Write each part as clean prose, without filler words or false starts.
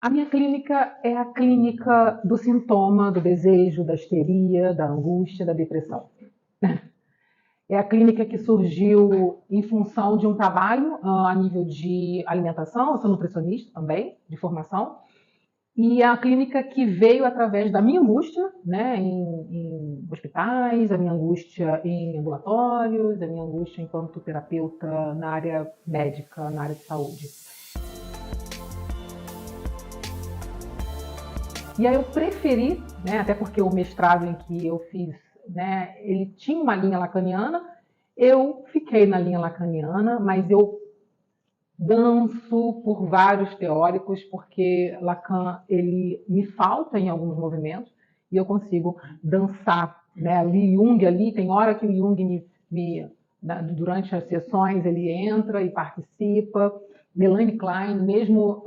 A minha clínica é a clínica do sintoma, do desejo, da histeria, da angústia, da depressão. É a clínica que surgiu em função de um trabalho a nível de alimentação. Eu sou nutricionista também, de formação. E é a clínica que veio através da minha angústia, né, em hospitais, a minha angústia em ambulatórios, a minha angústia enquanto terapeuta na área médica, na área de saúde. E aí eu preferi, né, até porque o mestrado em que eu fiz, né, ele tinha uma linha lacaniana, eu fiquei na linha lacaniana, mas eu danço por vários teóricos, porque Lacan ele me falta em alguns movimentos e eu consigo dançar, né? Ali, Jung ali, tem hora que o Jung durante as sessões ele entra e participa. Melanie Klein, mesmo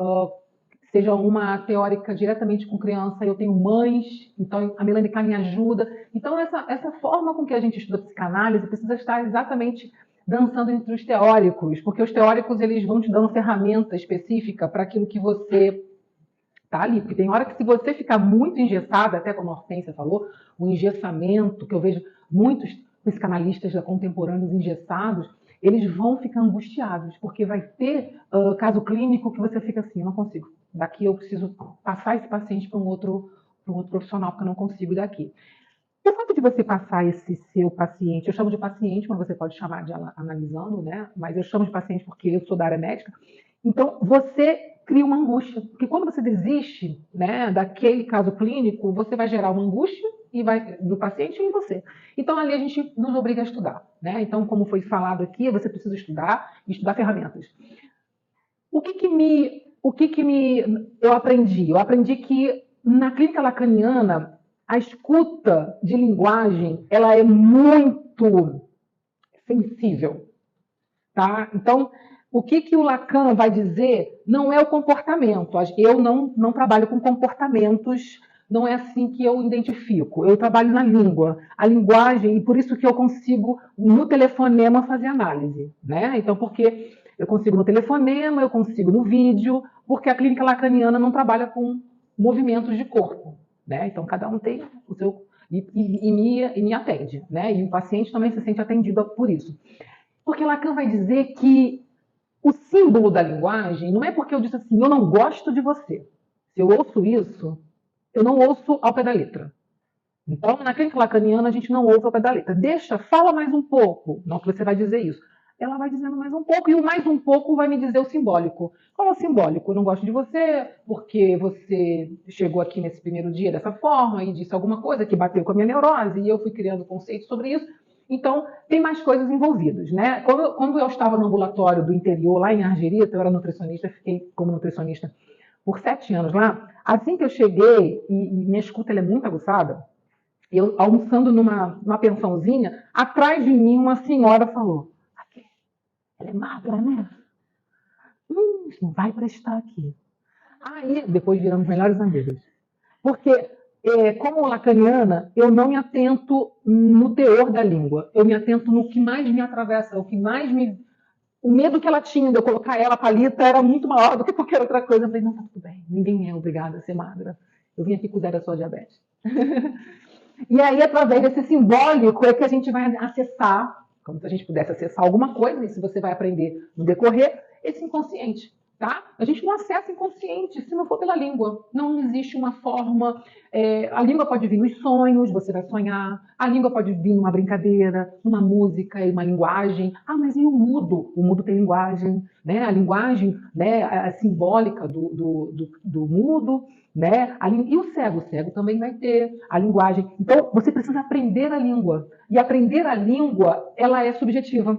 seja uma teórica diretamente com criança, eu tenho mães, então a Melanie Klein me ajuda. Então essa forma com que a gente estuda psicanálise precisa estar exatamente dançando entre os teóricos, porque os teóricos eles vão te dando ferramenta específica para aquilo que você está ali. Porque tem hora que se você ficar muito engessada, até como a Hortência falou, o engessamento, que eu vejo muitos psicanalistas contemporâneos engessados, eles vão ficar angustiados, porque vai ter caso clínico que você fica assim, eu não consigo. Daqui eu preciso passar esse paciente para um outro profissional, porque eu não consigo daqui. O fato de você passar esse seu paciente, eu chamo de paciente, mas você pode chamar de analisando, né? Mas eu chamo de paciente porque eu sou da área médica. Então, você cria uma angústia, porque quando você desiste, né, daquele caso clínico, você vai gerar uma angústia do paciente e em você. Então, ali a gente nos obriga a estudar, né? Então, como foi falado aqui, você precisa estudar e estudar ferramentas. O que eu aprendi? Eu aprendi que na clínica lacaniana a escuta de linguagem ela é muito sensível, tá? Então, o que o Lacan vai dizer não é o comportamento. Eu não trabalho com comportamentos, não é assim que eu identifico. Eu trabalho na língua, a linguagem, e por isso que eu consigo, no telefonema, fazer análise, né? Então, porque eu consigo no telefonema, eu consigo no vídeo, porque a clínica lacaniana não trabalha com movimentos de corpo, né? Então, cada um tem o seu... E me atende, né? E o paciente também se sente atendido por isso. Porque Lacan vai dizer que o símbolo da linguagem não é porque eu disse assim, eu não gosto de você. Se eu ouço isso, eu não ouço ao pé da letra. Então, na clínica lacaniana, a gente não ouve ao pé da letra. Fala mais um pouco. Não que você vai dizer isso. Ela vai dizendo mais um pouco, e o mais um pouco vai me dizer o simbólico. Qual é o simbólico? Eu não gosto de você, porque você chegou aqui nesse primeiro dia dessa forma e disse alguma coisa que bateu com a minha neurose, e eu fui criando conceitos sobre isso. Então, tem mais coisas envolvidas, né? Quando eu estava no ambulatório do interior, lá em Argerita, eu era nutricionista, fiquei como nutricionista por 7 anos lá. Assim que eu cheguei, e minha escuta é muito aguçada, eu almoçando numa pensãozinha, atrás de mim uma senhora falou, ela é magra, né? Não vai prestar aqui. Aí, depois viramos melhores amigas. Porque, como lacaniana, eu não me atento no teor da língua. Eu me atento no que mais me atravessa, o que mais me... O medo que ela tinha de eu colocar ela palita era muito maior do que qualquer outra coisa. Eu falei, não, tá tudo bem. Ninguém é obrigado a ser magra. Eu vim aqui cuidar da sua diabetes. E aí, através desse simbólico, é que a gente vai acessar, como se a gente pudesse acessar alguma coisa, e se você vai aprender no decorrer, esse inconsciente. Tá? A gente não acessa inconsciente se não for pela língua. Não existe uma forma. A língua pode vir nos sonhos, você vai sonhar. A língua pode vir numa brincadeira, numa música, em uma linguagem. Ah, mas e o mudo? O mudo tem linguagem. Né? A linguagem, né, a simbólica do mudo. Né? E o cego também vai ter a linguagem. Então, você precisa aprender a língua. E aprender a língua, ela é subjetiva.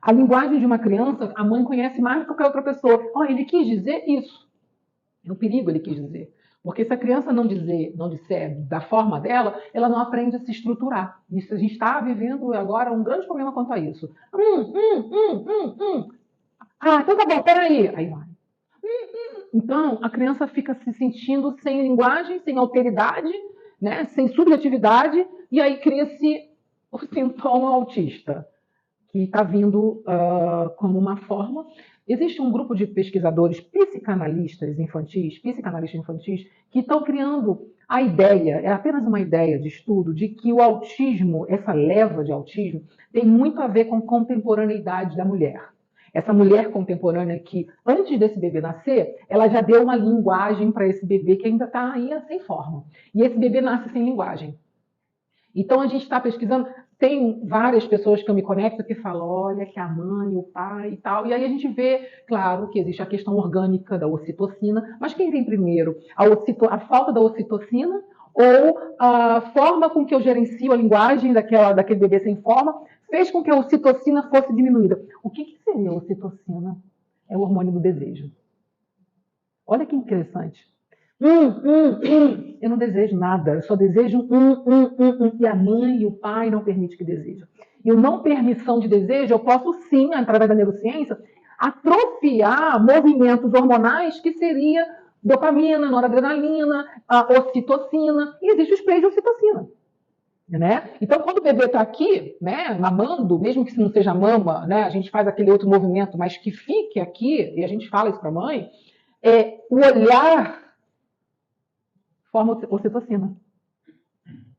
A linguagem de uma criança, a mãe conhece mais do que qualquer outra pessoa. Oh, ele quis dizer isso. É um perigo ele quis dizer. Porque se a criança não disser da forma dela, ela não aprende a se estruturar. Isso a gente está vivendo agora um grande problema quanto a isso. Ah, então tá bom, peraí. Aí vai. Então, a criança fica se sentindo sem linguagem, sem alteridade, né, sem subjetividade, e aí cria-se o sintoma autista, que está vindo como uma forma. Existe um grupo de pesquisadores psicanalistas infantis, que estão criando a ideia, é apenas uma ideia de estudo, de que o autismo, essa leva de autismo, tem muito a ver com a contemporaneidade da mulher. Essa mulher contemporânea que, antes desse bebê nascer, ela já deu uma linguagem para esse bebê que ainda está aí sem forma. E esse bebê nasce sem linguagem. Então, a gente está pesquisando, tem várias pessoas que eu me conecto que falam, olha, que a mãe, o pai e tal, e aí a gente vê, claro, que existe a questão orgânica da ocitocina, mas quem vem primeiro? A falta da ocitocina ou a forma com que eu gerencio a linguagem daquele bebê sem forma fez com que a ocitocina fosse diminuída. O que seria a ocitocina? É o hormônio do desejo. Olha que interessante. Eu não desejo nada, eu só desejo E a mãe e o pai não permitem que deseje. E o não permissão de desejo, eu posso sim, através da neurociência, atrofiar movimentos hormonais que seria dopamina, noradrenalina, a ocitocina, e existe o spray de ocitocina. Né? Então, quando o bebê está aqui, né, mamando, mesmo que não seja mama, né, a gente faz aquele outro movimento, mas que fique aqui, e a gente fala isso para a mãe, o olhar forma ocitocina.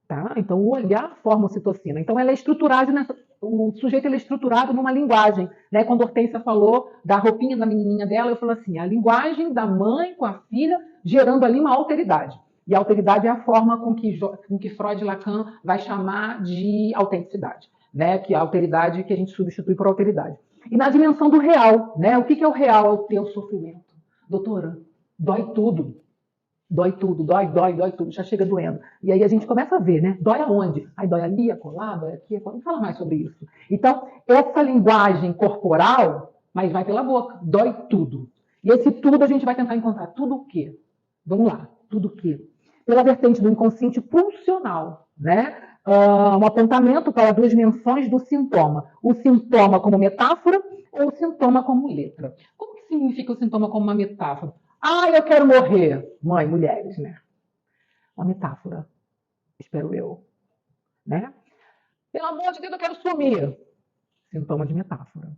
Tá? Então, o olhar forma ocitocina. Então, ela é estruturada, o sujeito é estruturado numa linguagem. Né? Quando a Hortência falou da roupinha da menininha dela, eu falo assim, a linguagem da mãe com a filha, gerando ali uma alteridade. E a alteridade é a forma com que Freud e Lacan vai chamar de autenticidade, né? Que é a alteridade que a gente substitui por alteridade. E na dimensão do real, né? O que é o real? É o teu sofrimento. Doutora, dói tudo. Dói tudo, dói tudo, já chega doendo. E aí a gente começa a ver, né? Dói aonde? Aí dói ali, acolá, dói aqui, acolá. Vamos falar mais sobre isso. Então, essa linguagem corporal, mas vai pela boca, dói tudo. E esse tudo a gente vai tentar encontrar. Tudo o quê? Vamos lá, tudo o quê? Pela vertente do inconsciente pulsional, né? Um apontamento para duas dimensões do sintoma. O sintoma como metáfora ou o sintoma como letra. Como que significa o sintoma como uma metáfora? Ah, eu quero morrer. Mãe, mulheres, né? Uma metáfora, espero eu. Né? Pelo amor de Deus, eu quero sumir. Sintoma de metáfora.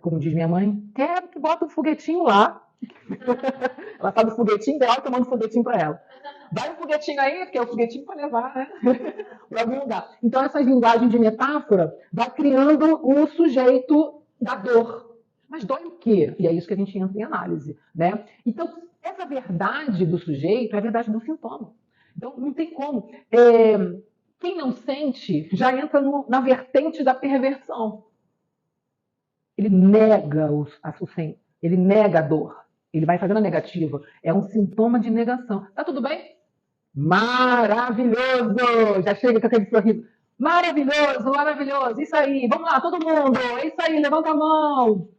Como diz minha mãe, quero que bota um foguetinho lá. Ela fala do foguetinho, dela, eu mando um foguetinho para ela. Dá um foguetinho aí, porque é o foguetinho para levar, né? Para algum lugar. Então, essas linguagens de metáfora vai criando o sujeito da dor. Mas dói o quê? E é isso que a gente entra em análise, né? Então, essa verdade do sujeito é a verdade do sintoma. Então, não tem como. Quem não sente já entra na vertente da perversão. Ele nega ele nega a dor. Ele vai fazendo a negativa. É um sintoma de negação. Tá tudo bem? Maravilhoso! Já chega com aquele sorriso. Maravilhoso, maravilhoso. Isso aí. Vamos lá, todo mundo. É isso aí, levanta a mão.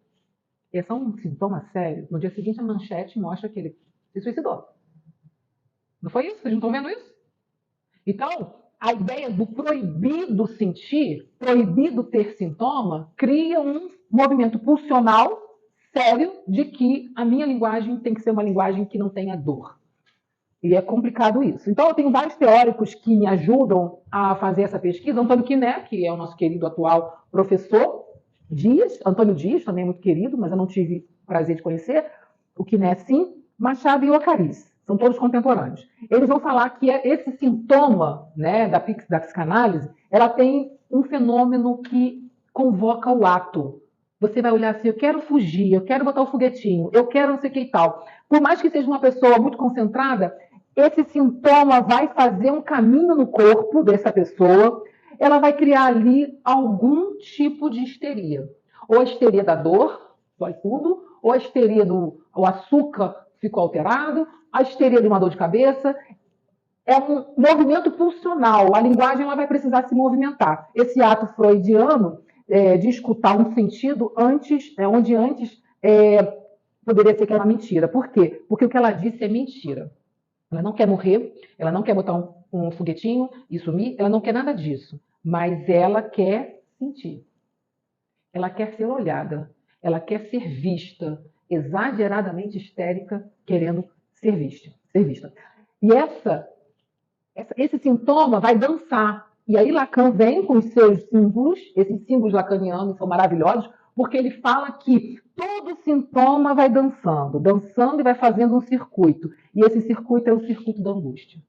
Esse é um sintoma sério. No dia seguinte, a manchete mostra que ele se suicidou. Não foi isso? Vocês não estão vendo isso? Então, a ideia do proibido sentir, proibido ter sintoma, cria um movimento pulsional sério de que a minha linguagem tem que ser uma linguagem que não tenha dor. E é complicado isso. Então, eu tenho vários teóricos que me ajudam a fazer essa pesquisa. Antônio Quiné, que é o nosso querido atual professor, Antônio Dias, também é muito querido, mas eu não tive prazer de conhecer. O Quiné, sim. Machado e Ocariz. São todos contemporâneos. Eles vão falar que esse sintoma, né, da psicanálise, ela tem um fenômeno que convoca o ato. Você vai olhar assim, eu quero fugir, eu quero botar o foguetinho, eu quero não sei o que e tal. Por mais que seja uma pessoa muito concentrada, esse sintoma vai fazer um caminho no corpo dessa pessoa, ela vai criar ali algum tipo de histeria. Ou a histeria da dor, dói tudo, ou a histeria do açúcar ficou alterado, a histeria de uma dor de cabeça. É um movimento pulsional, a linguagem ela vai precisar se movimentar. Esse ato freudiano de escutar um sentido onde antes poderia ser que era uma mentira. Por quê? Porque o que ela disse é mentira. Ela não quer morrer, ela não quer botar um foguetinho e sumir, ela não quer nada disso. Mas ela quer sentir. Ela quer ser olhada, ela quer ser vista, exageradamente histérica, querendo ser vista. E esse sintoma vai dançar. E aí Lacan vem com os seus símbolos, esses símbolos lacanianos são maravilhosos, porque ele fala que todo sintoma vai dançando, dançando e vai fazendo um circuito. E esse circuito é o circuito da angústia.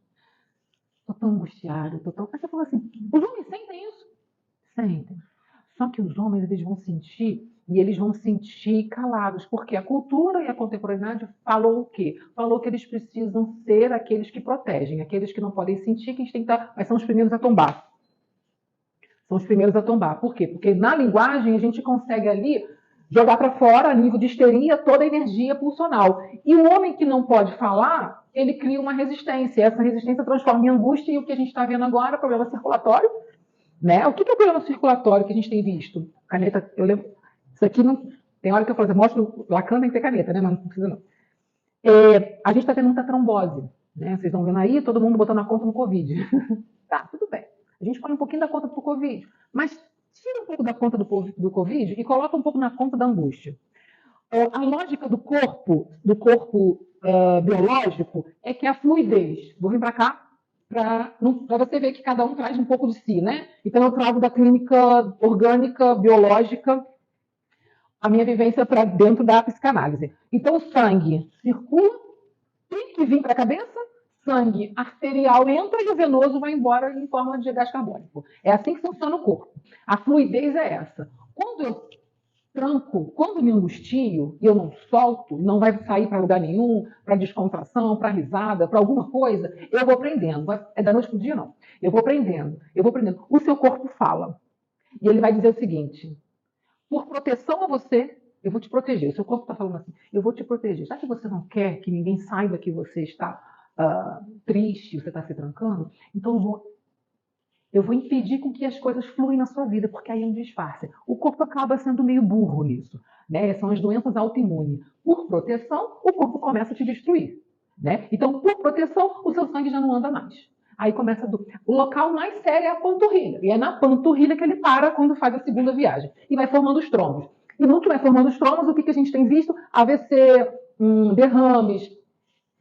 Estou tão angustiado, estou tão... Aí você fala assim, os homens sentem isso? Sentem. Só que os homens, eles vão sentir, e eles vão sentir calados, porque a cultura e a contemporaneidade falou o quê? Falou que eles precisam ser aqueles que protegem, aqueles que não podem sentir, que a gente tem que estar, mas são os primeiros a tombar. São os primeiros a tombar. Por quê? Porque na linguagem a gente consegue ali jogar para fora, a nível de histeria, toda a energia pulsional. E o homem que não pode falar, ele cria uma resistência. Essa resistência transforma em angústia, e o que a gente está vendo agora, problema circulatório. Né? O que é o problema circulatório que a gente tem visto? Caneta, eu lembro. Isso aqui não. Tem hora que eu falo, mostro Lacan tem que ter caneta, né? Mas não precisa não. A gente está tendo muita trombose. Né? Vocês estão vendo aí, todo mundo botando a conta no Covid. Tá, tudo bem. A gente põe um pouquinho da conta para o Covid. Mas tira um pouco da conta do Covid e coloca um pouco na conta da angústia. A lógica do corpo biológico, é que a fluidez. Vou vir para cá para você ver que cada um traz um pouco de si, né? Então eu trago da clínica orgânica, biológica, a minha vivência para dentro da psicanálise. Então o sangue circula, tem que vir para a cabeça, sangue arterial entra e o venoso vai embora em forma de gás carbônico. É assim que funciona o corpo. A fluidez é essa. Quando eu tranco, quando me angustio e eu não solto, não vai sair para lugar nenhum, para descontração, para risada, para alguma coisa, eu vou aprendendo. É da noite para o dia, não. Eu vou aprendendo, eu vou aprendendo. O seu corpo fala. E ele vai dizer o seguinte: por proteção a você, eu vou te proteger. O seu corpo está falando assim, eu vou te proteger. Já que você não quer que ninguém saiba que você está triste, você está se trancando, então eu vou impedir com que as coisas fluem na sua vida, porque aí é um disfarce. O corpo acaba sendo meio burro nisso. Né? São as doenças autoimunes. Por proteção, o corpo começa a te destruir. Né? Então, por proteção, o seu sangue já não anda mais. Aí começa o local mais sério é a panturrilha. E é na panturrilha que ele para quando faz a segunda viagem. E vai formando os trombos. E no que vai formando os trombos, o que a gente tem visto? AVC, derrames,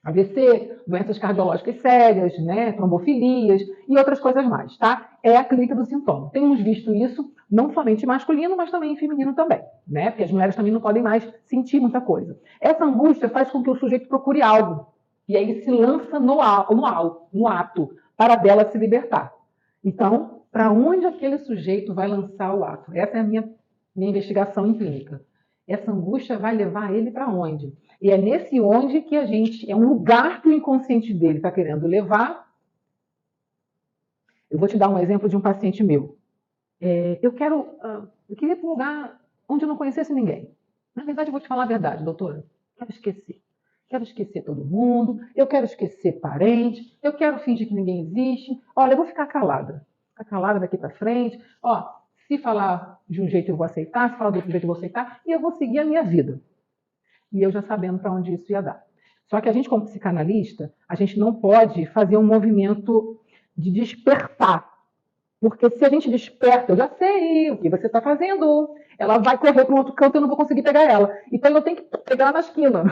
AVC, doenças cardiológicas sérias, né, trombofilias e outras coisas mais, tá? É a clínica do sintoma. Temos visto isso não somente masculino, mas também feminino também, né? Porque as mulheres também não podem mais sentir muita coisa. Essa angústia faz com que o sujeito procure algo e aí ele se lança no ato para dela se libertar. Então, para onde aquele sujeito vai lançar o ato? Essa é a minha investigação em clínica. Essa angústia vai levar ele para onde? E é nesse onde que é um lugar que o inconsciente dele está querendo levar. Eu vou te dar um exemplo de um paciente meu. Eu queria ir para um lugar onde eu não conhecesse ninguém. Na verdade, eu vou te falar a verdade, doutora. Quero esquecer. Quero esquecer todo mundo, eu quero esquecer parente, eu quero fingir que ninguém existe. Olha, eu vou ficar calada. Ficar calada daqui para frente. Se falar de um jeito eu vou aceitar, se falar de outro jeito eu vou aceitar, e eu vou seguir a minha vida. E eu já sabendo para onde isso ia dar. Só que a gente, como psicanalista, a gente não pode fazer um movimento de despertar. Porque se a gente desperta, eu já sei o que você está fazendo. Ela vai correr para um outro canto e eu não vou conseguir pegar ela. Então eu tenho que pegar ela na esquina.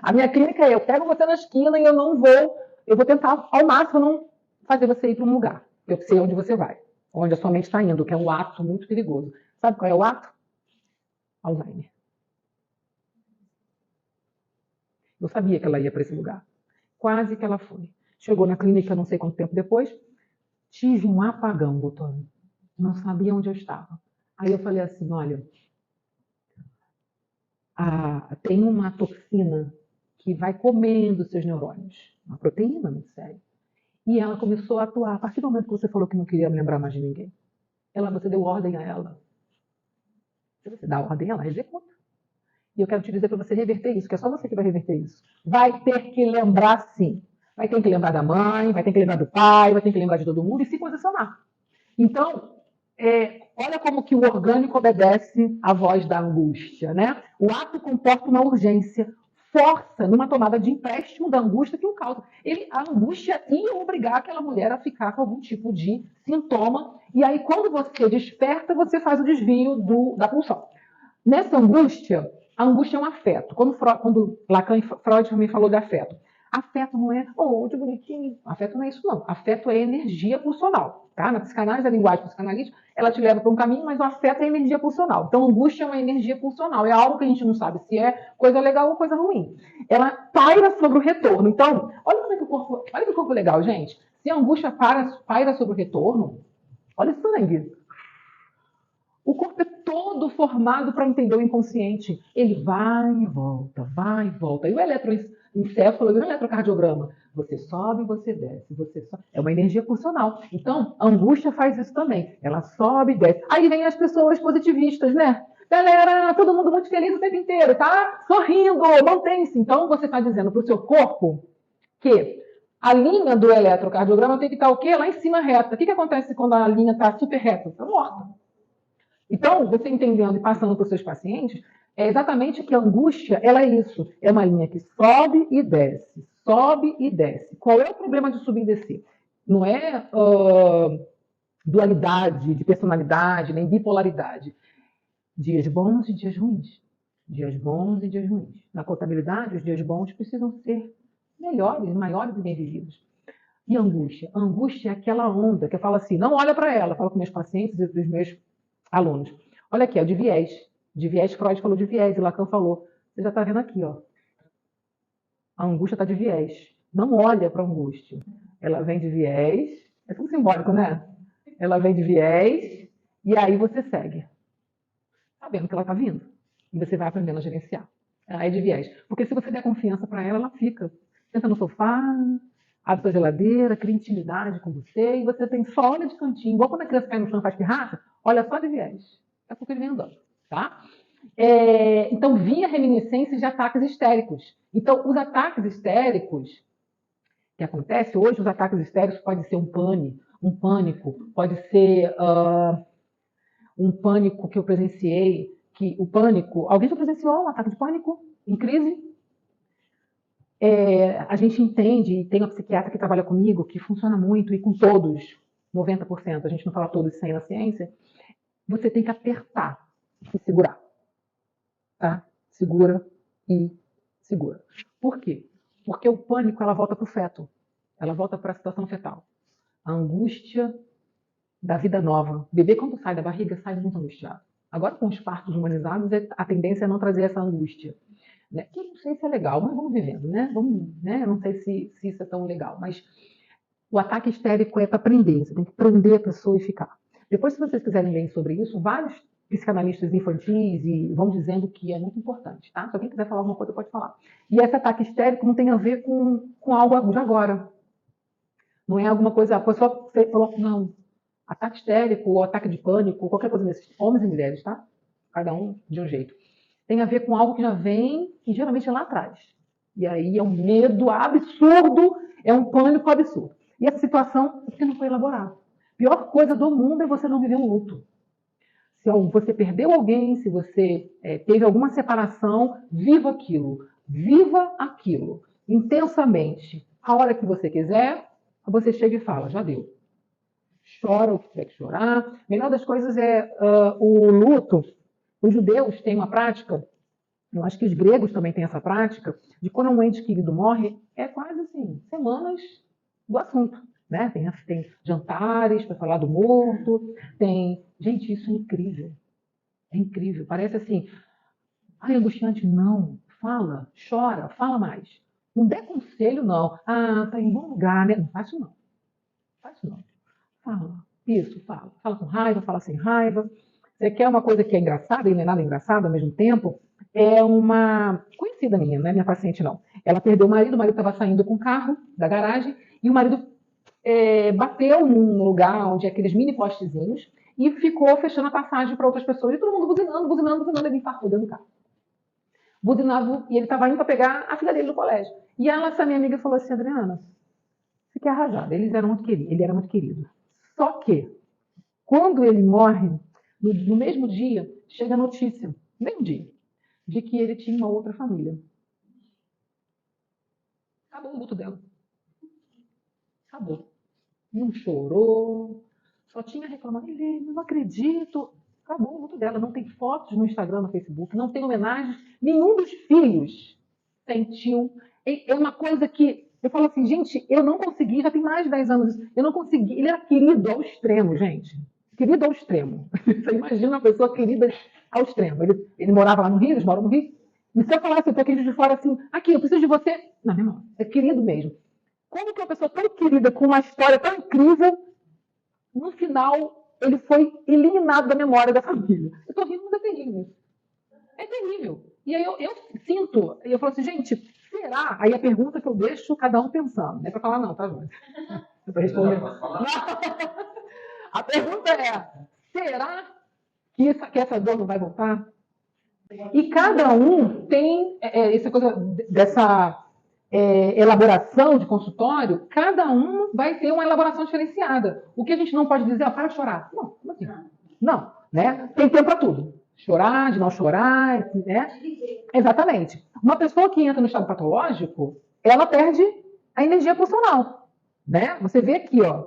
A minha clínica é, eu pego você na esquina e eu vou tentar ao máximo não fazer você ir para um lugar. Eu sei onde você vai, onde a sua mente está indo, que é um ato muito perigoso. Sabe qual é o ato? Alzheimer. Eu sabia que ela ia para esse lugar. Quase que ela foi. Chegou na clínica não sei quanto tempo depois. Tive um apagão, doutora. Não sabia onde eu estava. Aí eu falei assim, olha, tem uma toxina que vai comendo seus neurônios. Uma proteína muito séria. E ela começou a atuar. A partir do momento que você falou que não queria me lembrar mais de ninguém. Você deu ordem a ela. Se você dá ordem, ela executa. E eu quero te dizer para você reverter isso, que é só você que vai reverter isso. Vai ter que lembrar, sim. Vai ter que lembrar da mãe, vai ter que lembrar do pai, vai ter que lembrar de todo mundo e se posicionar. Então, olha como que o orgânico obedece à voz da angústia, né? O ato comporta uma urgência, força numa tomada de empréstimo da angústia que o causa. A angústia ia obrigar aquela mulher a ficar com algum tipo de sintoma, e aí quando você desperta, você faz o desvio da pulsão. Nessa angústia, a angústia é um afeto. Quando Lacan e Freud também falou de afeto. Afeto não é, oh, de bonitinho. Afeto não é isso, não. Afeto é energia pulsional, tá? Na psicanálise, a linguagem psicanalítica, ela te leva para um caminho, mas o afeto é energia pulsional. Então, angústia é uma energia pulsional. É algo que a gente não sabe se é coisa legal ou coisa ruim. Ela paira sobre o retorno. Então, olha como é que o corpo... Olha que corpo legal, gente. Se a angústia paira sobre o retorno, olha o sangue. O corpo é todo formado para entender o inconsciente. Ele vai e volta, vai e volta. E o eletroencefalo e o eletrocardiograma. Você sobe, você desce, você sobe. É uma energia pulsional. Então, a angústia faz isso também. Ela sobe e desce. Aí vem as pessoas positivistas, né? Galera, todo mundo muito feliz o tempo inteiro, tá? Sorrindo, mantém-se. Então, você está dizendo para o seu corpo que a linha do eletrocardiograma tem que estar o quê? Lá em cima reta. O que acontece quando a linha está super reta? Está morta. Então, você entendendo e passando para os seus pacientes, é exatamente que a angústia, ela é isso. É uma linha que sobe e desce, sobe e desce. Qual é o problema de subir e descer? Não é dualidade de personalidade, nem bipolaridade. Dias bons e dias ruins. Dias bons e dias ruins. Na contabilidade, os dias bons precisam ser melhores, maiores e bem vividos. E angústia? A angústia é aquela onda que eu falo assim, não olha para ela, eu falo com meus pacientes e para os meus alunos. Olha aqui, é o de viés. De viés, Freud falou de viés, e Lacan falou. Você já está vendo aqui, ó. A angústia está de viés. Não olha para a angústia. Ela vem de viés. É tudo simbólico, né? Ela vem de viés, e aí você segue. Sabendo que ela está vindo. E você vai aprendendo a gerenciar. Ela é de viés. Porque se você der confiança para ela, ela fica. Senta no sofá, abre sua geladeira, cria intimidade com você, e você tem só olha de cantinho. Igual quando a criança cai no chão e faz pirraça, olha só de viés. É porque ele vem andando, tá? Então, vinha reminiscências de ataques histéricos. Então, os ataques histéricos que acontecem hoje, os ataques histéricos podem ser um pânico, pode ser um pânico que eu presenciei, que o pânico... Alguém já presenciou um ataque de pânico em crise? A gente entende, e tem uma psiquiatra que trabalha comigo, que funciona muito, e com todos, 90%, a gente não fala todos sem na ciência, você tem que apertar e segurar. Tá? Segura e segura. Por quê? Porque o pânico, ela volta para o feto. Ela volta para a situação fetal. A angústia da vida nova. O bebê, quando sai da barriga, sai muito angustiado. Agora, com os partos humanizados, a tendência é não trazer essa angústia. Né? Que eu não sei se é legal, mas vamos vivendo, né? Eu não sei se isso é tão legal, mas o ataque histérico é para prender. Você tem que prender a pessoa e ficar. Depois, se vocês quiserem ler sobre isso, vários psicanalistas infantis e vão dizendo que é muito importante, tá? Se alguém quiser falar alguma coisa, pode falar. E esse ataque histérico não tem a ver com algo de agora. Não é alguma coisa... A pessoa falou, não, ataque histérico, ou ataque de pânico, qualquer coisa desses, homens e mulheres, tá? Cada um de um jeito. Tem a ver com algo que já vem, e geralmente é lá atrás. E aí é um medo absurdo, é um pânico absurdo. E essa situação é porque não foi elaborada. A pior coisa do mundo é você não viver um luto. Se você perdeu alguém, se você teve alguma separação, viva aquilo. Viva aquilo. Intensamente. A hora que você quiser, você chega e fala, já deu. Chora o que tiver que chorar. A melhor das coisas é o luto. Os judeus têm uma prática, eu acho que os gregos também têm essa prática, de quando um ente querido morre, é quase assim, semanas do assunto. Né? Tem jantares para falar do morto, tem... Gente, isso é incrível. É incrível. Parece assim, ai, angustiante, não. Fala, chora, fala mais. Não dê conselho, não. Ah, tá em bom lugar, né? Não faz isso, não. Faz isso, não. Fala. Isso, fala. Fala com raiva, fala sem raiva. Você quer uma coisa que é engraçada e não é nada engraçado ao mesmo tempo? É uma conhecida minha, não é minha paciente, não. Ela perdeu o marido estava saindo com o carro da garagem e o marido bateu num lugar onde é aqueles mini postezinhos e ficou fechando a passagem para outras pessoas. E todo mundo buzinando, ele infartou dentro do carro. Buzinava, e ele estava indo para pegar a filha dele do colégio. E essa minha amiga falou assim, Adriana, fiquei arrasada, ele era muito querido. Só que, quando ele morre, no mesmo dia, chega a notícia, no mesmo dia, de que ele tinha uma outra família. Acabou o luto dela. Acabou. Não chorou, só tinha reclamado. Ele, não acredito. Acabou o luto dela. Não tem fotos no Instagram, no Facebook, não tem homenagens. Nenhum dos filhos sentiu. É uma coisa que Eu falo assim, gente, eu não consegui, já tem mais de 10 anos, eu não consegui. Ele era querido ao extremo, gente. Querido ao extremo. Você imagina uma pessoa querida ao extremo. Ele morava lá no Rio, eles moram no Rio. E se eu falasse um pouquinho de fora assim, aqui, eu preciso de você. Não, meu irmão, é querido mesmo. Como que uma pessoa tão querida, com uma história tão incrível, no final, ele foi eliminado da memória da família? Eu estou rindo, mas é terrível. É terrível. E aí eu sinto, e eu falo assim, gente, será? Aí a pergunta que eu deixo cada um pensando. Não é para falar não, tá, Júlia? É para responder. Não. A pergunta é, será que essa dor não vai voltar? E cada um tem essa coisa dessa elaboração de consultório, cada um vai ter uma elaboração diferenciada. O que a gente não pode dizer, para de chorar. Não, como assim? Não, né? Tem tempo para tudo. Chorar, de não chorar, né? Exatamente. Uma pessoa que entra no estado patológico, ela perde a energia funcional, né? Você vê aqui, ó,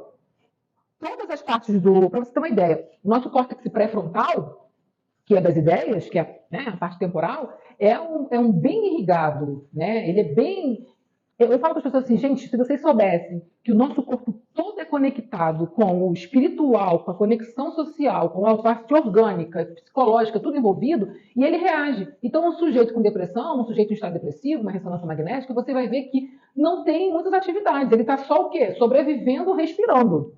todas as partes para você ter uma ideia, o nosso córtex pré-frontal, que é das ideias, que é, né, a parte temporal, é um bem irrigado, né? Ele é bem. Eu falo para as pessoas assim, gente, se vocês soubessem que o nosso corpo todo é conectado com o espiritual, com a conexão social, com a parte orgânica, psicológica, tudo envolvido, e ele reage. Então, um sujeito com depressão, um sujeito em estado depressivo, uma ressonância magnética, você vai ver que não tem muitas atividades. Ele está só o quê? Sobrevivendo, respirando.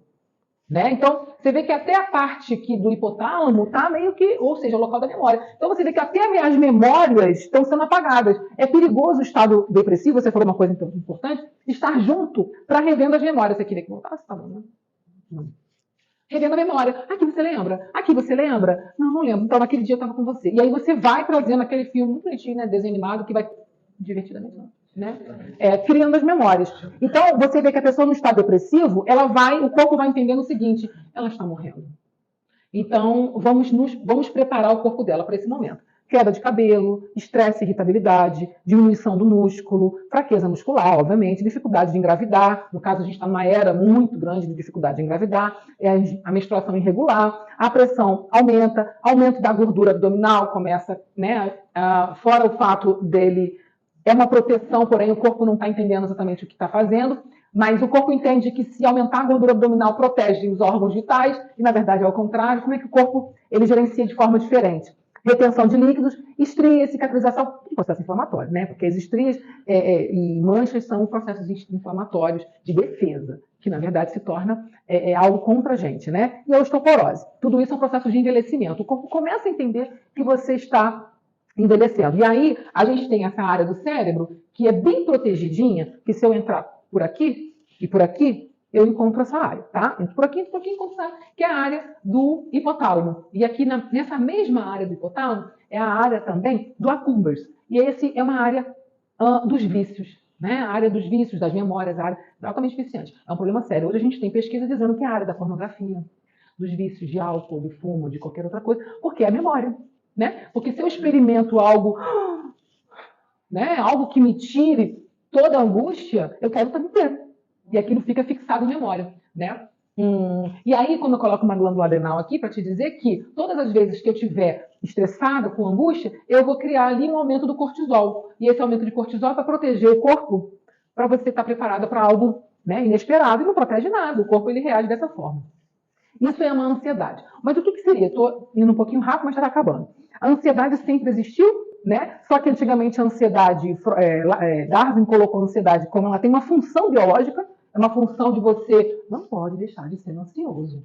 Né? Então, você vê que até a parte do hipotálamo está meio que, ou seja, o local da memória. Então, você vê que até as memórias estão sendo apagadas. É perigoso o estado depressivo, você falou uma coisa importante, estar junto para revendo as memórias. Você queria que voltasse? Tá bom, né? Não. Revendo a memória. Aqui você lembra? Aqui você lembra? Não, não lembro. Então, naquele dia eu estava com você. E aí você vai trazendo aquele filme muito bonitinho, né? Desenho animado, que vai divertidamente, não. Né? Criando as memórias. Então, você vê que a pessoa no estado depressivo, o corpo vai entendendo o seguinte, ela está morrendo. Então, vamos preparar o corpo dela para esse momento. Queda de cabelo, estresse, irritabilidade, diminuição do músculo, fraqueza muscular, obviamente, dificuldade de engravidar. No caso, a gente está numa era muito grande de dificuldade de engravidar, a menstruação irregular, a pressão aumenta, aumento da gordura abdominal começa, né? Fora o fato dele é uma proteção, porém o corpo não está entendendo exatamente o que está fazendo, mas o corpo entende que se aumentar a gordura abdominal protege os órgãos vitais, e na verdade é ao contrário. Como é que o corpo ele gerencia de forma diferente? Retenção de líquidos, estrias, cicatrização, processo inflamatório, né? Porque as estrias e manchas são processos inflamatórios de defesa, que na verdade se torna algo contra a gente, né? E a osteoporose. Tudo isso é um processo de envelhecimento. O corpo começa a entender que você está envelhecendo. E aí, a gente tem essa área do cérebro que é bem protegidinha, que se eu entrar por aqui e por aqui, eu encontro essa área, tá? Entro por aqui, encontro essa área, que é a área do hipotálamo. E aqui, nessa mesma área do hipotálamo, é a área também do accumbens. E esse é uma área dos vícios, né? A área dos vícios, das memórias, a área altamente viciante. É um problema sério. Hoje a gente tem pesquisa dizendo que é a área da pornografia, dos vícios de álcool, de fumo, de qualquer outra coisa, porque é a memória. Né? Porque se eu experimento algo, né, algo que me tire toda a angústia, eu quero também ter. E aquilo fica fixado em memória. Né? E aí, quando eu coloco uma glândula adrenal aqui, para te dizer que todas as vezes que eu estiver estressado, com angústia, eu vou criar ali um aumento do cortisol. E esse aumento de cortisol é para proteger o corpo, para você estar preparada para algo, né, inesperado, e não protege nada. O corpo ele reage dessa forma. Isso é uma ansiedade. Mas o que seria? Estou indo um pouquinho rápido, mas já está acabando. A ansiedade sempre existiu, né? Só que antigamente a ansiedade, Darwin colocou a ansiedade como ela tem uma função biológica, é uma função de você não pode deixar de ser ansioso.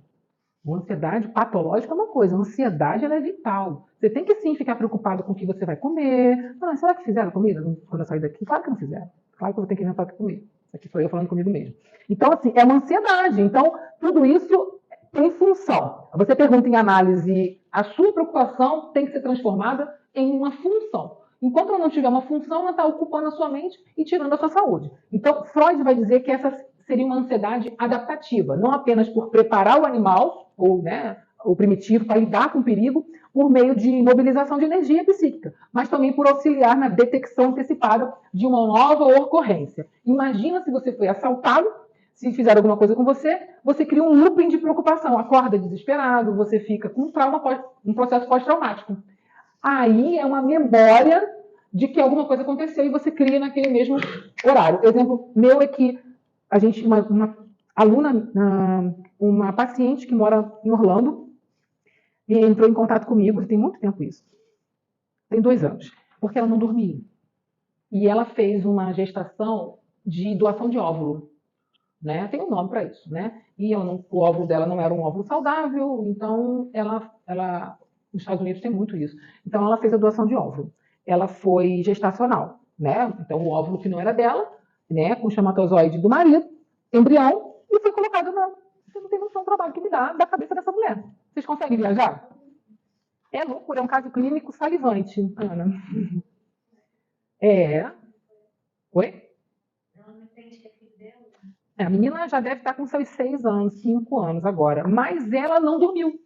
A ansiedade patológica é uma coisa, a ansiedade ela é vital. Você tem que sim ficar preocupado com o que você vai comer. Ah, será que fizeram comida quando eu saí daqui? Claro que não fizeram. Claro que eu vou ter que inventar o que comer. Isso aqui sou eu falando comigo mesmo. Então, assim, é uma ansiedade. Então, tudo isso tem função. Você pergunta em análise, a sua preocupação tem que ser transformada em uma função. Enquanto ela não tiver uma função, ela está ocupando a sua mente e tirando a sua saúde. Então, Freud vai dizer que essa seria uma ansiedade adaptativa, não apenas por preparar o animal, ou né, o primitivo, para lidar com o perigo, por meio de mobilização de energia psíquica, mas também por auxiliar na detecção antecipada de uma nova ocorrência. Imagina se você foi assaltado, se fizer alguma coisa com você, você cria um looping de preocupação, acorda desesperado, você fica com um processo pós-traumático. Aí é uma memória de que alguma coisa aconteceu e você cria naquele mesmo horário. Exemplo meu é que a gente, uma aluna, uma paciente que mora em Orlando, e entrou em contato comigo, tem muito tempo isso, tem 2 anos, porque ela não dormia. E ela fez uma gestação de doação de óvulo, né? Tem um nome para isso, né? E o óvulo dela não era um óvulo saudável, então nos Estados Unidos tem muito isso. Então ela fez a doação de óvulo. Ela foi gestacional, né? Então o óvulo que não era dela, né? Com o espermatozoide do marido, embrião, e foi colocado na. Você não tem noção do trabalho que me dá da cabeça dessa mulher. Vocês conseguem viajar? É loucura, é um caso clínico salivante, Ana. É. Oi? A menina já deve estar com seus 6 anos, 5 anos agora, mas ela não dormiu.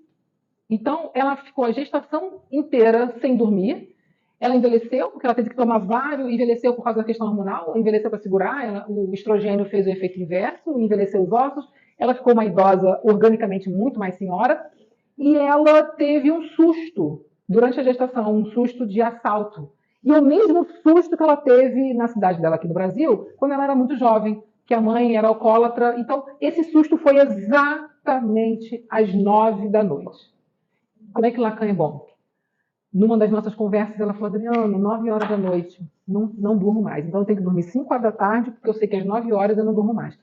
Então, ela ficou a gestação inteira sem dormir. Ela envelheceu, porque ela teve que tomar vários, envelheceu por causa da questão hormonal, envelheceu para segurar, o estrogênio fez o efeito inverso, envelheceu os ossos. Ela ficou uma idosa organicamente muito mais senhora, e ela teve um susto durante a gestação, um susto de assalto. E o mesmo susto que ela teve na cidade dela aqui no Brasil, quando ela era muito jovem, que a mãe era alcoólatra. Então, esse susto foi exatamente às 9 da noite. Como é que Lacan é bom? Numa das nossas conversas, ela falou, Adriano, 9 horas da noite, não durmo mais. Então, eu tenho que dormir 5 horas da tarde, porque eu sei que às 9 horas eu não durmo mais.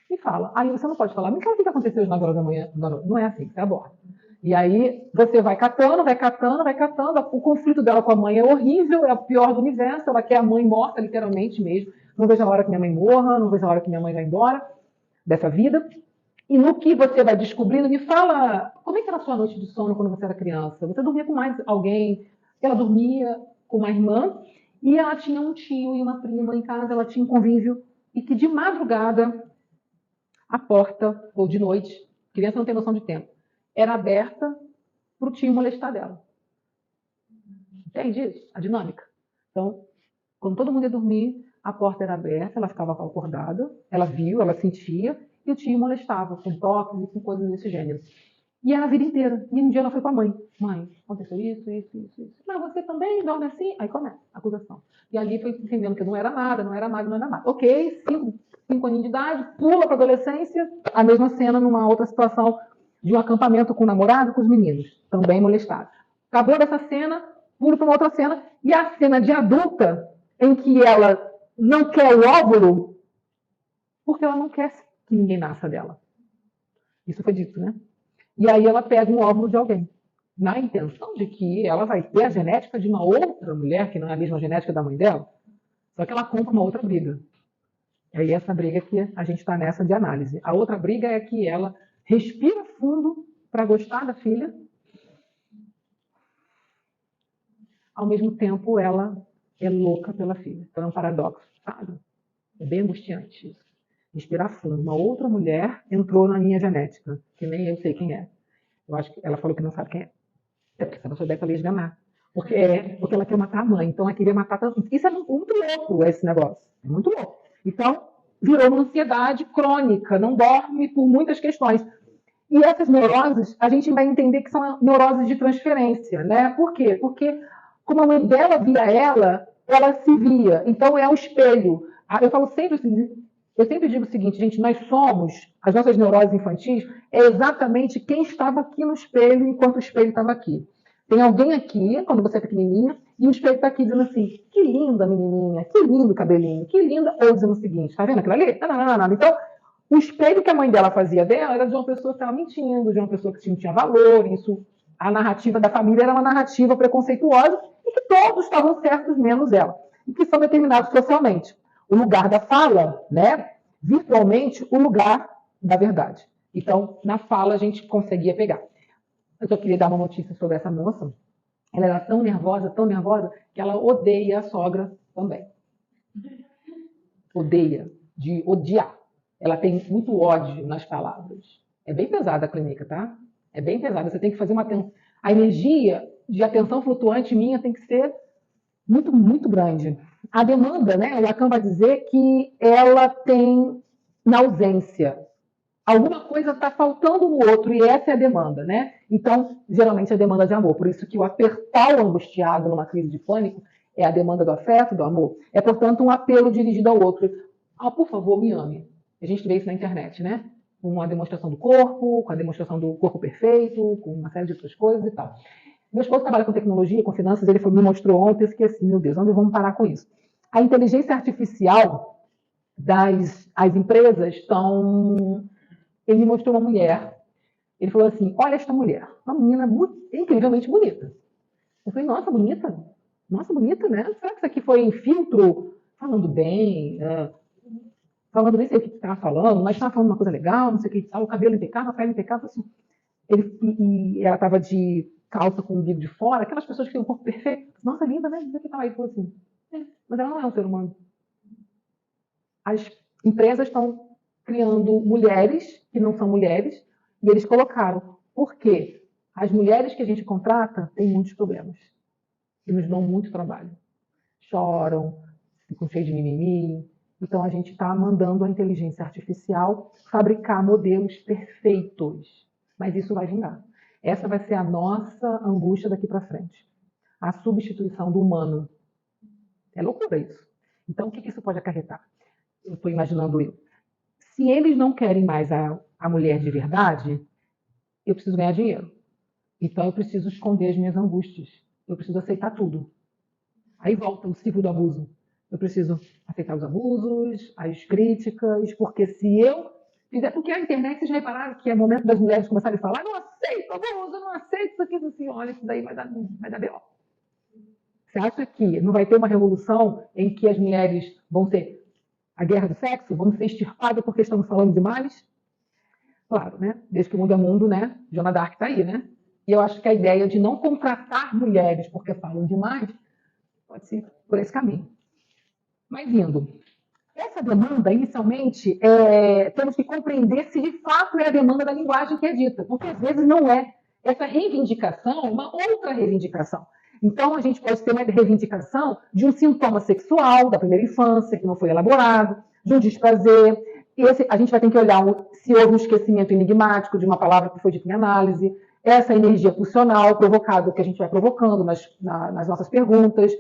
Me fala. Aí você não pode falar, me fala o que aconteceu às 9 horas da manhã. Não é assim, você aborda. E aí você vai catando, vai catando, vai catando. O conflito dela com a mãe é horrível, é o pior do universo. Ela quer a mãe morta, literalmente mesmo. Não vejo a hora que minha mãe morra, não vejo a hora que minha mãe vai embora dessa vida. E no que você vai descobrindo, me fala, como é que era a sua noite de sono quando você era criança? Você dormia com mais alguém? Ela dormia com uma irmã e ela tinha um tio e uma prima em casa, ela tinha um convívio e que de madrugada a porta, ou de noite, criança não tem noção de tempo, era aberta para o tio molestar dela. Entende isso? A dinâmica. Então, quando todo mundo ia dormir, a porta era aberta, ela ficava acordada, ela viu, ela sentia, e o tio molestava com toques e com coisas desse gênero. E era a vida inteira. E um dia ela foi para a mãe. Mãe, aconteceu isso. Mas você também dorme assim? Aí começa a acusação. E ali foi entendendo que não era nada. Ok, 5 aninhos de idade, pula para a adolescência, a mesma cena numa outra situação de um acampamento com o namorado, com os meninos, também molestados. Acabou dessa cena, pulo para uma outra cena, e a cena de adulta, em que ela não quer o óvulo, porque ela não quer que ninguém nasça dela. Isso foi dito, né? E aí ela pega um óvulo de alguém, na intenção de que ela vai ter a genética de uma outra mulher, que não é a mesma genética da mãe dela, só que ela compra uma outra briga. É aí essa briga que a gente está nessa de análise. A outra briga é que ela respira fundo para gostar da filha, ao mesmo tempo ela é louca pela filha. Então é um paradoxo, sabe? É bem angustiante isso. Respirar fundo. Uma outra mulher entrou na minha genética, que nem eu sei quem é. Eu acho que ela falou que não sabe quem é. É porque se ela souber, ela ia esganar. Porque ela quer matar a mãe. Então ela queria matar tanto. Isso é muito louco, esse negócio. É muito louco. Então, virou uma ansiedade crônica, não dorme por muitas questões. E essas neuroses, a gente vai entender que são neuroses de transferência, né? Por quê? Porque como a mãe dela via ela se via. Então é um espelho. Eu sempre digo o seguinte, gente, nós somos, as nossas neuroses infantis, é exatamente quem estava aqui no espelho enquanto o espelho estava aqui. Tem alguém aqui, quando você é pequenininha, e o espelho está aqui dizendo assim, que linda menininha, que lindo cabelinho, que linda, ou dizendo o seguinte, tá vendo aquilo ali? Não. Então, o espelho que a mãe dela fazia dela era de uma pessoa que estava mentindo, de uma pessoa que não tinha valor, isso, a narrativa da família era uma narrativa preconceituosa e que todos estavam certos, menos ela, e que são determinados socialmente. O lugar da fala, né? Virtualmente, o lugar da verdade. Então, na fala, a gente conseguia pegar. Eu só queria dar uma notícia sobre essa moça. Ela era tão nervosa, que ela odeia a sogra também. Odeia, de odiar. Ela tem muito ódio nas palavras. É bem pesada a clínica, tá? É bem pesada. Você tem que fazer uma atenção. A energia de atenção flutuante minha tem que ser muito, muito grande. A demanda, né? O Lacan vai dizer que ela tem na ausência. Alguma coisa está faltando no outro, e essa é a demanda, né? Então, geralmente é demanda de amor. Por isso que o apertar o angustiado numa crise de pânico É a demanda do afeto, do amor. É, portanto, um apelo dirigido ao outro. Ah, por favor, me ame. A gente vê isso na internet, né? Com a demonstração do corpo, com a demonstração do corpo perfeito, com uma série de outras coisas e tal. Meu esposo trabalha com tecnologia, com finanças, ele me mostrou ontem, eu fiquei assim, meu Deus, onde vamos parar com isso? A inteligência artificial as empresas estão... Ele me mostrou uma mulher, ele falou assim, olha esta mulher, uma menina incrivelmente bonita. Eu falei, nossa, bonita? Nossa, bonita, né? Será que isso aqui foi em filtro? Falando bem, falando nem sei o que estava falando, mas estava falando uma coisa legal, não sei o que tal, o cabelo impecável, a pele impecável, assim. E ela estava de calça com o umbigo de fora, aquelas pessoas que têm um corpo perfeito. Nossa, linda, né? Dizer que estava aí, falou assim, mas ela não é um ser humano. As empresas estão criando mulheres que não são mulheres, e eles colocaram, por quê? As mulheres que a gente contrata têm muitos problemas, e nos dão muito trabalho. Choram, ficam cheios de mimimi. Então, a gente está mandando a inteligência artificial fabricar modelos perfeitos. Mas isso vai vingar. Essa vai ser a nossa angústia daqui para frente. A substituição do humano. É loucura isso. Então, o que isso pode acarretar? Eu estou imaginando eu. Se eles não querem mais a mulher de verdade, eu preciso ganhar dinheiro. Então, eu preciso esconder as minhas angústias. Eu preciso aceitar tudo. Aí volta o ciclo do abuso. Eu preciso aceitar os abusos, as críticas, porque se eu fizer... Porque a internet, vocês já repararam que é o momento das mulheres começarem a falar, não aceito abuso, não aceito isso aqui, assim, olha, isso daí vai dar B.O. Você acha que não vai ter uma revolução em que as mulheres vão ter a guerra do sexo, vão ser extirpadas porque estamos falando demais? Claro, né? Desde que o mundo é mundo, né? Joana d'Arc está aí, né? E eu acho que a ideia de não contratar mulheres porque falam demais pode ser por esse caminho. Mas indo, essa demanda, inicialmente, temos que compreender se de fato é a demanda da linguagem que é dita, porque às vezes não é. Essa reivindicação é uma outra reivindicação. Então, a gente pode ter uma reivindicação de um sintoma sexual da primeira infância, que não foi elaborado, de um desprazer. A gente vai ter que olhar se houve um esquecimento enigmático de uma palavra que foi dita em análise, essa energia pulsional provocada, que a gente vai provocando nas nossas perguntas,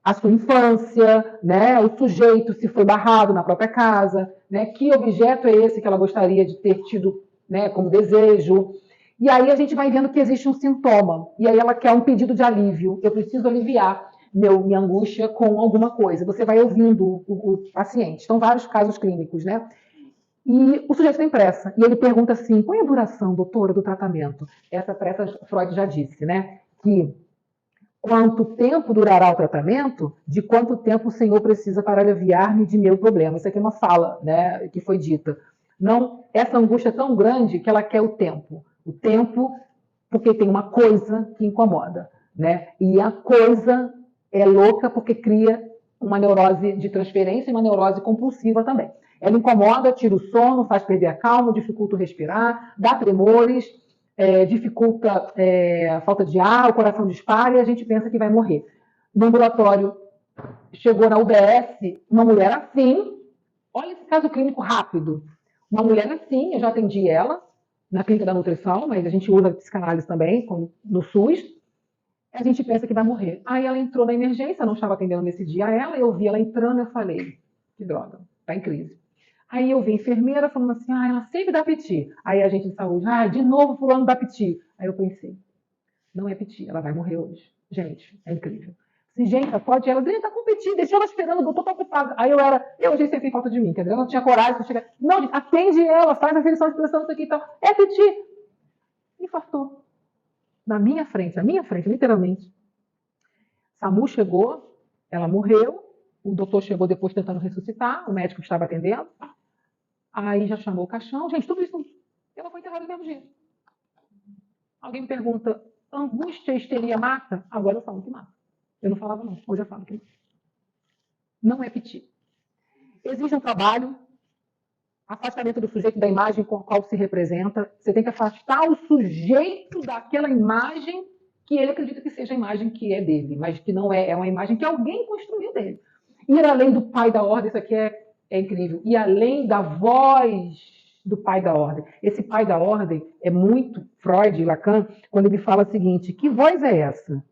a sua infância, né? O sujeito se foi barrado na própria casa, né? Que objeto é esse que ela gostaria de ter tido, né, como desejo? E aí a gente vai vendo que existe um sintoma, e aí ela quer um pedido de alívio. Eu preciso aliviar minha angústia com alguma coisa. Você vai ouvindo o paciente. Estão vários casos clínicos, né? E o sujeito tem pressa, e ele pergunta assim, qual é a duração, doutora, do tratamento? Essa pressa, Freud já disse, né? Que quanto tempo durará o tratamento, de quanto tempo o Senhor precisa para aliviar-me de meu problema. Isso aqui é uma fala, né, que foi dita. Não, essa angústia é tão grande que ela quer o tempo. O tempo, porque tem uma coisa que incomoda, né? E a coisa é louca porque cria uma neurose de transferência e uma neurose compulsiva também. Ela incomoda, tira o sono, faz perder a calma, dificulta o respirar, dá tremores, dificulta a falta de ar, o coração dispara e a gente pensa que vai morrer. No ambulatório, chegou na UBS uma mulher assim, olha esse caso clínico rápido, uma mulher assim, eu já atendi ela na clínica da nutrição, mas a gente usa psicanálise também, no SUS, a gente pensa que vai morrer. Aí ela entrou na emergência, eu não estava atendendo nesse dia ela, eu vi ela entrando e eu falei, que droga, está em crise. Aí eu vi a enfermeira falando assim, ela sempre dá piti. Aí a gente de saúde, de novo fulano dá piti. Aí eu pensei, não é piti, ela vai morrer hoje. Gente, é incrível. Se gente, pode ela, tá com piti, deixou ela esperando, o doutor tá ocupado. Aí eu já sei falta de mim, entendeu? Eu não tinha coragem de chegar. Não, atende ela, faz a aferição de pressão, isso aqui e tal. É piti. Infartou. Na minha frente, literalmente. SAMU chegou, ela morreu, o doutor chegou depois tentando ressuscitar, o médico que estava atendendo. Aí já chamou o caixão. Gente, tudo isso, ela foi enterrada no mesmo dia. Alguém me pergunta, angústia, histeria mata? Agora eu falo que mata. Eu não falava não, hoje eu falo que mata. Não é piti. Exige um trabalho, afastamento do sujeito da imagem com a qual se representa. Você tem que afastar o sujeito daquela imagem que ele acredita que seja a imagem que é dele, mas que não é, é uma imagem que alguém construiu dele. Ir além do pai da ordem, isso aqui é incrível. E além da voz do pai da ordem. Esse pai da ordem é muito Freud e Lacan, quando ele fala o seguinte, que voz é essa?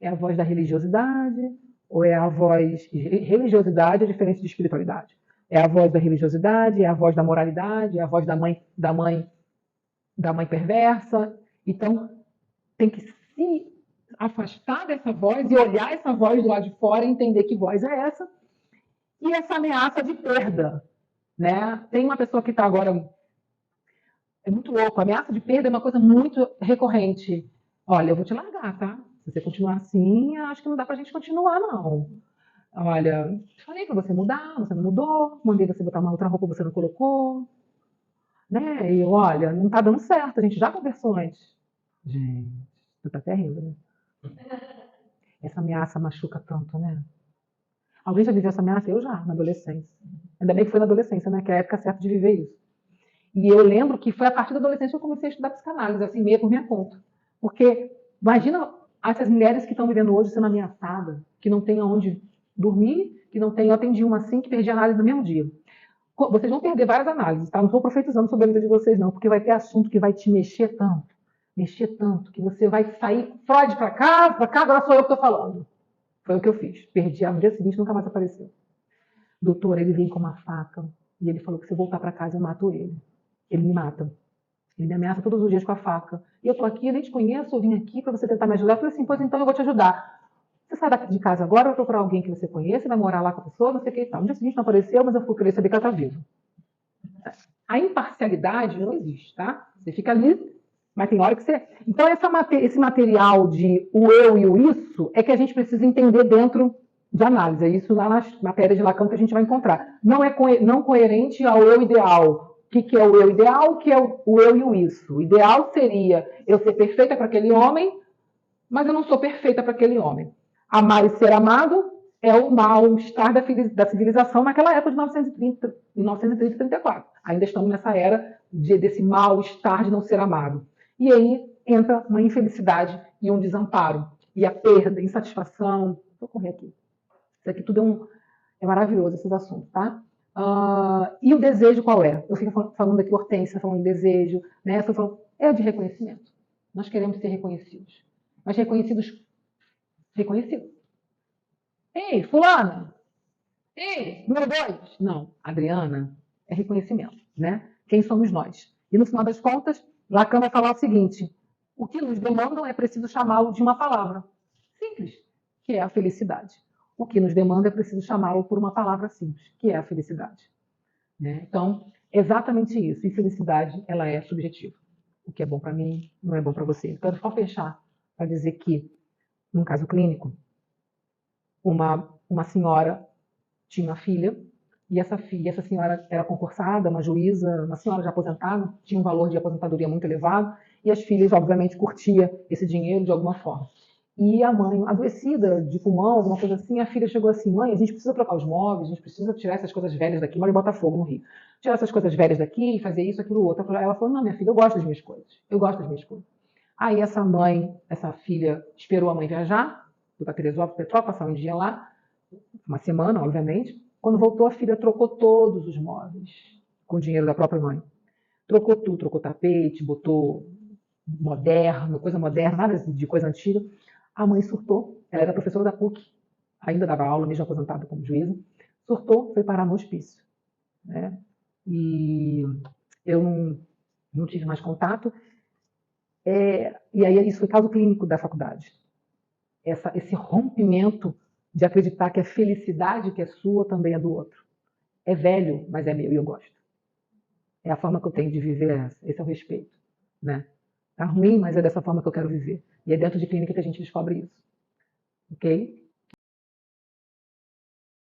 É a voz da religiosidade? Ou é a voz... Religiosidade é diferente de espiritualidade. É a voz da religiosidade, é a voz da moralidade, é a voz da mãe perversa. Então, tem que se afastar dessa voz e olhar essa voz do lado de fora e entender que voz é essa. E essa ameaça de perda, né? Tem uma pessoa que está agora... É muito louco. A ameaça de perda é uma coisa muito recorrente. Olha, eu vou te largar, tá? Se você continuar assim, acho que não dá pra gente continuar, não. Olha, falei pra você mudar, você não mudou. Mandei você botar uma outra roupa, você não colocou. Né? E olha, não tá dando certo. A gente já conversou antes. Gente, tu tá até rindo, né? Essa ameaça machuca tanto, né? Alguém já viveu essa ameaça? Eu já, na adolescência. Ainda bem que foi na adolescência, né? Que é a época certa de viver isso. E eu lembro que foi a partir da adolescência que eu comecei a estudar psicanálise, assim, meio por minha conta. Porque, imagina essas mulheres que estão vivendo hoje sendo ameaçadas, que não têm onde dormir, que não tem... Eu atendi uma assim, que perdi a análise no mesmo dia. Vocês vão perder várias análises, tá? Não estou profetizando sobre a vida de vocês, não, porque vai ter assunto que vai te mexer tanto, que você vai sair Freud para cá, agora sou eu que estou falando. Foi o que eu fiz. Perdi no dia seguinte, nunca mais apareceu. Doutor, ele vem com uma faca e ele falou que se eu voltar para casa eu mato ele. Ele me mata. Ele me ameaça todos os dias com a faca. E eu tô aqui, eu nem te conheço, eu vim aqui para você tentar me ajudar. Eu falei assim, pois então eu vou te ajudar. Você sai daqui de casa agora, vai procurar alguém que você conheça, vai morar lá com a pessoa, não sei o que e tal. No dia seguinte não apareceu, mas eu fui querer saber que ela tá viva. A imparcialidade não existe, tá? Você fica ali, mas tem hora que você... Então esse material de o eu e o isso é que a gente precisa entender dentro de análise. É isso lá nas matérias de Lacan que a gente vai encontrar. Não é não coerente ao eu ideal. O que é o eu ideal? O que é o eu e o isso? O ideal seria eu ser perfeita para aquele homem, mas eu não sou perfeita para aquele homem. Amar e ser amado é o mal-estar da civilização naquela época de 1930, 1930 e 34. Ainda estamos nessa era desse mal-estar de não ser amado. E aí entra uma infelicidade e um desamparo. E a perda, a insatisfação. Vou correr aqui. Isso aqui tudo é maravilhoso, esses assuntos, tá? E o desejo qual é? Eu fico falando aqui, Hortência, falando de desejo, né? É o de reconhecimento. Nós queremos ser reconhecidos. Mas reconhecidos. Ei, fulana! Ei, número 2! Não, Adriana, é reconhecimento, né? Quem somos nós? E no final das contas, Lacan vai falar o seguinte: o que nos demandam é preciso chamá-lo de uma palavra simples, que é a felicidade. O que nos demanda é preciso chamá-lo por uma palavra simples, que é a felicidade. Né? Então, exatamente isso. E felicidade, ela é subjetiva. O que é bom para mim não é bom para você. Então, só fechar para dizer que, num caso clínico, uma senhora tinha uma filha, e essa senhora era concursada, uma juíza, uma senhora já aposentada, tinha um valor de aposentadoria muito elevado, e as filhas, obviamente, curtiam esse dinheiro de alguma forma. E a mãe, adoecida de pulmão, alguma coisa assim, a filha chegou assim: mãe, a gente precisa trocar os móveis, a gente precisa tirar essas coisas velhas daqui, mora em Botafogo, no Rio. Tirar essas coisas velhas daqui e fazer isso, aquilo, outro. Ela falou: não, minha filha, eu gosto das minhas coisas. Eu gosto das minhas coisas. Aí essa filha, esperou a mãe viajar, foi para Teresópolis, Petrópolis, passar um dia lá, uma semana, obviamente. Quando voltou, a filha trocou todos os móveis com o dinheiro da própria mãe. Trocou tudo, trocou tapete, botou moderno, coisa moderna, nada de coisa antiga. A mãe surtou, ela era professora da PUC, ainda dava aula, mesmo aposentada como juíza, surtou, foi parar no hospício. Né? E eu não tive mais contato. E aí isso foi caso clínico da faculdade. Esse rompimento de acreditar que a felicidade que é sua também é do outro. É velho, mas é meu e eu gosto. É a forma que eu tenho de viver esse é o respeito. Né? Tá ruim, mas é dessa forma que eu quero viver. E é dentro de clínica que a gente descobre isso. Ok?